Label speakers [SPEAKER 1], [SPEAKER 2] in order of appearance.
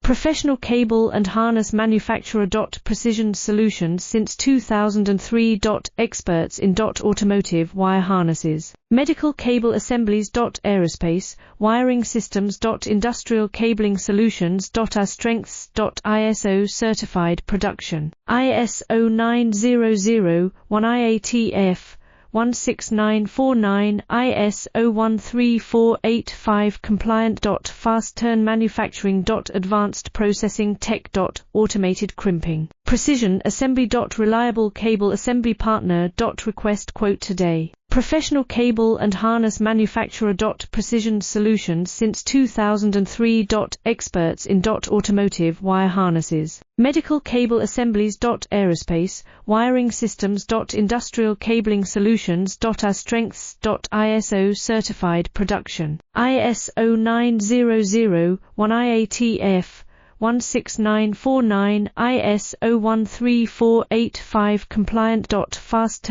[SPEAKER 1] Professional cable and harness manufacturer. Precision solutions since 2003. Experts in automotive wire harnesses. Medical cable assemblies. Aerospace wiring systems. Industrial cabling solutions. Our strengths. ISO certified production. ISO 9001 IATF 16949 ISO 13485 compliant. Fast turn manufacturing. Advanced processing tech. Automated crimping. Precision assembly. Reliable cable assembly partner. Request quote today. Professional cable and harness manufacturer. Precision solutions since 2003. Experts in automotive wire harnesses. Medical cable assemblies. Aerospace wiring systems. Industrial cabling solutions. Our strengths. ISO certified production. ISO 9001 IATF 16949 ISO 13485 compliant. Fast